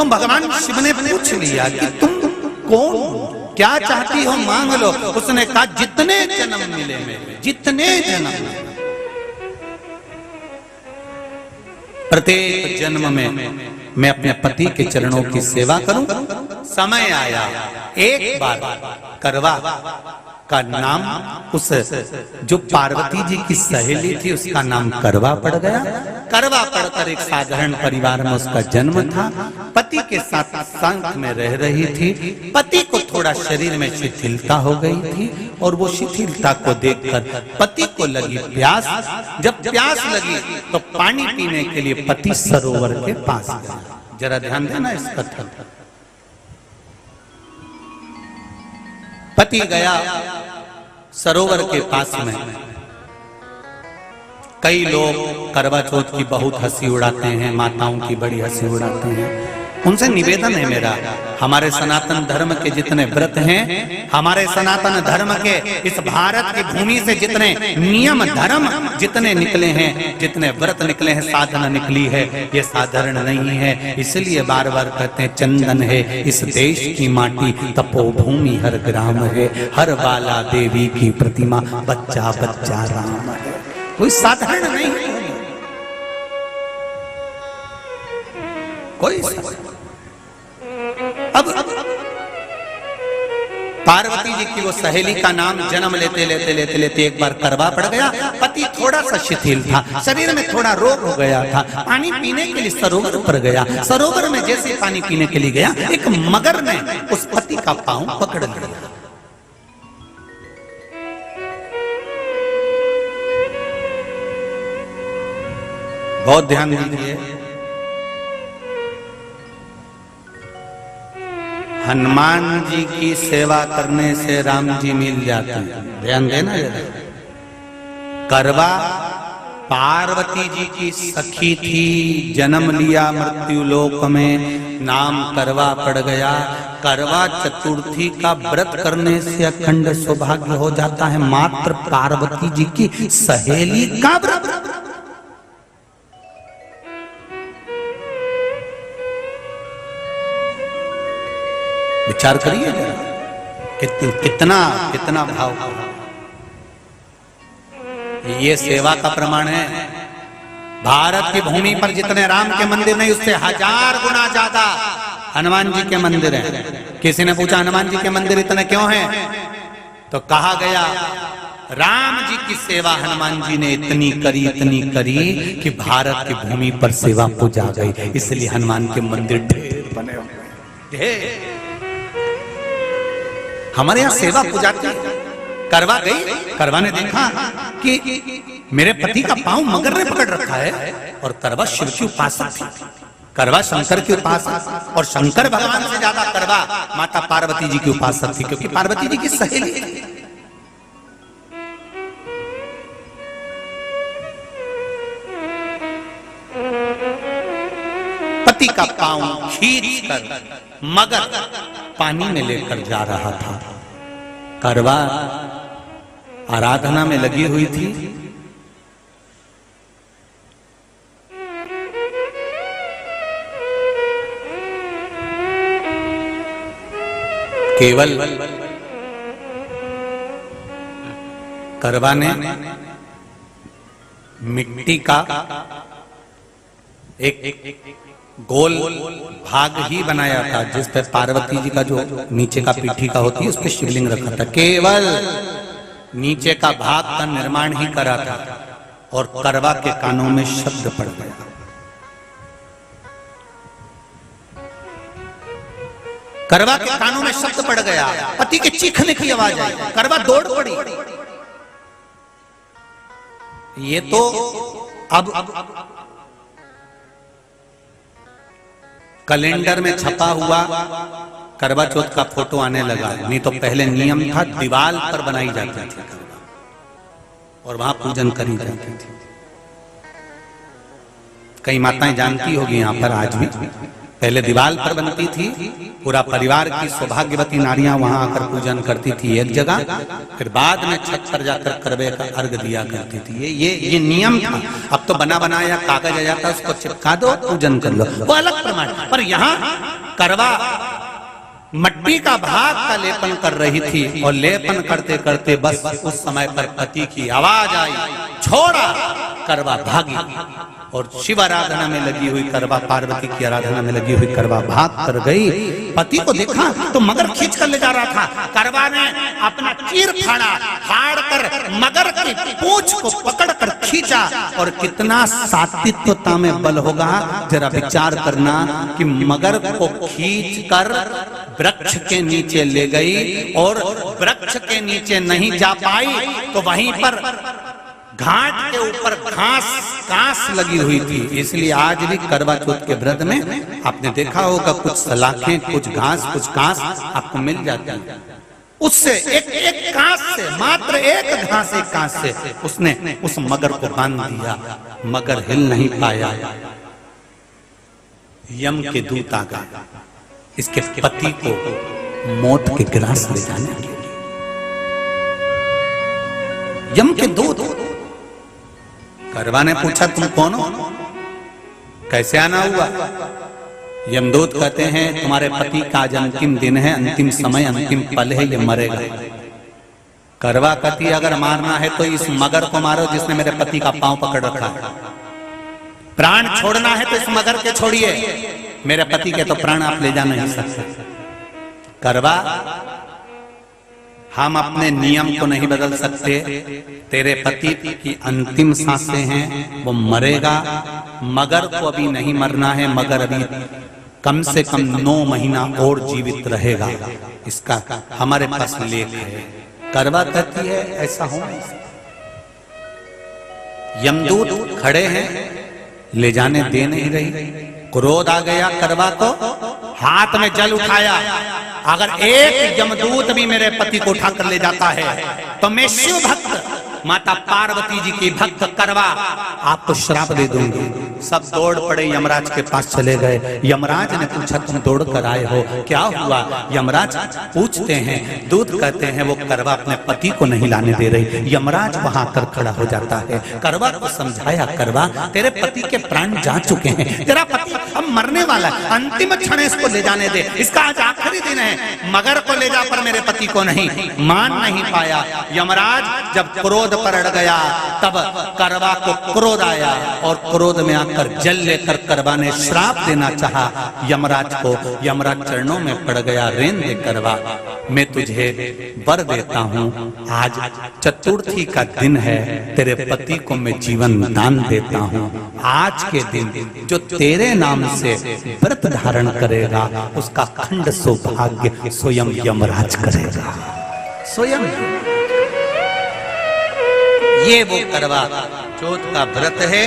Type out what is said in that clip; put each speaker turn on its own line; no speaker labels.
तो भगवान शिव ने पूछ लिया कि तुम कौन, क्या चाहती हो मांग लो। उसने कहा जितने जन्म मिले मेरे, जितने जन्म, प्रत्येक जन्म में मैं अपने पति के चरणों की सेवा करूं। समय आया एक बार करवा का नाम, उस जो पार्वती जी की सहेली थी उसका नाम करवा पड़ गया। करवा पड़कर एक साधारण परिवार में उसका जन्म था। पति के साथ संग में रह रही थी। पति को थोड़ा शरीर में शिथिलता हो गई थी और वो शिथिलता को देखकर पति को लगी प्यास। जब प्यास लगी तो पानी पीने के लिए पति सरोवर के पास गया। जरा ध्यान देना इस कथन। पति गया सरोवर के पास में। कई लोग करवा चौथ की बहुत हंसी उड़ाते हैं, माताओं की बड़ी हंसी उड़ाते हैं। उनसे निवेदन है मेरा, हमारे सनातन धर्म के जितने व्रत हैं, हमारे सनातन धर्म के इस भारत की भूमि से जितने नियम धर्म जितने निकले हैं, जितने व्रत निकले हैं, साधना निकली है, ये साधारण नहीं है। इसलिए बार बार कहते हैं चंदन है इस देश की माटी, तपोभूमि हर ग्राम है, हर बाला देवी की प्रतिमा, बच्चा बच्चा राम है। कोई साधारण नहीं है, कोई अब पार्वती जी की वो सहेली का नाम जन्म लेते लेते लेते लेते एक बार करवा पड़ गया। पति थोड़ा सा शिथिल था, शरीर में थोड़ा रोग हो गया था। पानी पीने के लिए सरोवर पर गया। सरोवर में जैसे पानी पीने के लिए गया, एक मगर ने उस पति का पांव पकड़ लिया। बहुत ध्यान दीजिए, हनुमान जी की सेवा करने से राम जी मिल जाते हैं। ध्यान देना जरा। करवा पार्वती जी की सखी थी, जन्म लिया मृत्यु लोक में, नाम करवा पड़ गया। करवा चतुर्थी का व्रत करने से अखंड सौभाग्य हो जाता है। मात्र पार्वती जी की सहेली का व्रत। विचार करिए कितना कितना भाव। ये सेवा का प्रमाण है। भारत की भूमि पर जितने राम के मंदिर नहीं, उससे 1000 गुना ज्यादा हनुमान जी के मंदिर हैं। किसी ने पूछा हनुमान जी के मंदिर इतने क्यों हैं, तो कहा गया राम जी की सेवा हनुमान जी ने इतनी करी कि भारत की भूमि पर सेवा पूजा गई। इसलिए हनुमान के मंदिर ढेर बने हुए ढेर। हमारे यहाँ सेवा पूजा की। करवा गई, करवा ने देखा कि मेरे पति का पांव मगर ने पकड़ रखा है, और करवा शिव की उपासक थी। करवा शंकर की उपासक, और शंकर भगवान से ज्यादा करवा माता पार्वती जी की उपासक थी, क्योंकि पार्वती जी की सहेली थी। पति का पांव खींच कर मगर पानी में लेकर जा रहा था। करवा आराधना में लगी हुई थी। केवल करवा ने मिट्टी का एक गोल भाग ही बनाया था, जिस पे पार्वती जी का जो नीचे का पीठी का होती है उस पे शिवलिंग रखा था। केवल नीचे का भाग का निर्माण ही करा था, और करवा के कानों में शब्द पड़ गया। करवा के कानों में शब्द पड़ गया, पति के चीखने की आवाज आई। करवा दौड़ पड़ी। ये तो अब कैलेंडर में छपा हुआ करवा चौथ का फोटो आने लगा, नहीं तो पहले नियम था दीवार पर बनाई जाती थी और वहां पूजन करी जाती थी। कई माताएं जानती होगी यहाँ पर आज भी, पहले दीवार पर बनती थी पूरा परिवार की सौभाग्यवती नारियां वहां आकर पूजन करती थी एक जगह, फिर बाद में छत पर जाकर करवे का अर्घ दिया करती थी। ये नियम था। अब तो बना बनाया कागज आ जाता, उसको चिपका दो, पूजन कर लो, वो अलग प्रमाण। पर यहाँ करवा मट्टी का भाग का लेपन कर रही थी, और लेपन करते करते बस उस समय पर पति की आवाज आई, छोड़ा, करवा भागी। और शिव आराधना में लगी हुई करवा, पार्वती की आराधना में लगी हुई करवा भाग कर गई। पति को देखा तो मगर खींच कर ले जा रहा था। करवा ने अपना चीर फाड़ कर मगर की पूंछ को पकड़ कर खींचा। और कितना सात्विकता में बल होगा, जरा विचार करना कि मगर को खींच कर वृक्ष के नीचे ले गई, और वृक्ष के नीचे नहीं जा पाई तो वहीं पर घाट के ऊपर घास लगी हुई थी। इसलिए आज भी करवा चौथ के व्रत में आपने देखा होगा कुछ सलाखें, कुछ घास आपको मिल जाती है। उससे एक घास से, मात्र एक घास, एक घास से उसने उस मगर को बांध दिया। मगर हिल नहीं पाया। यम के दूत आ गए इसके पति को मौत के ग्रास ले जाने के लिए। यम के दूत। करवा ने पूछा, तुम कौन हो, कैसे आना हुआ? यमदूत कहते हैं, तुम्हारे पति का आज अंतिम दिन है, अंतिम समय, अंतिम पल है, ये मरेगा। करवा कहती, अगर मारना है तो इस मगर को मारो जिसने मेरे पति का पांव पकड़ रखा है। प्राण छोड़ना है तो इस मगर के छोड़िए, मेरे पति के तो प्राण आप ले जा नहीं सकते। करवा, हम अपने नियम को नहीं बदल सकते। तेरे पति की अंतिम सांसें हैं, वो मरेगा। मगर को अभी नहीं मरना है, मगर अभी कम से कम 9 महीना और जीवित रहेगा। इसका हमारे पास लेख है। करवा कहती है, ऐसा हो नहीं सकता। यमदूत खड़े हैं, ले जाने दे नहीं रही। क्रोध आ गया करवा को, हाथ में जल उठाया। अगर एक यमदूत भी मेरे पति को उठाकर ले जाता है तो मैं शिव भक्त माता पार्वती जी की भक्त करवा आपको श्राप दे दूंगी। सब दौड़ पड़े, यमराज के पास चले गए। यमराज ने पूछा, तुम दौड़ कर आए हो, क्या हुआ? यमराज पूछते हैं, दूत कहते हैं, वो करवा अपने पति को नहीं लाने दे रही। यमराज वहां कर खड़ा हो जाता है। करवा को समझाया, करवा तेरे पति के प्राण जा चुके हैं, तेरा पति अब मरने वाला है, अंतिम क्षण इसको ले जाने दे, इसका आज आखिरी दिन है, मगर को ले जा पर मेरे पति को नहीं। मान नहीं पाया। यमराज जब क्रोध पर अड़ गया तब करवा को क्रोध आया, और क्रोध में आकर जल लेकर करवा ने श्राप देना चाहा यमराज को। यमराज चरणों में पड़ गया, रेन दे करवा, मैं तुझे वर देता हूँ, आज चतुर्थी का दिन है, तेरे पति को मैं जीवन दान देता हूँ। आज के दिन जो तेरे नाम से व्रत धारण करेगा उसका खंड सौभाग्य स्वयं यमराज करेगा। स्वयं ये वो करवा चौथ का व्रत है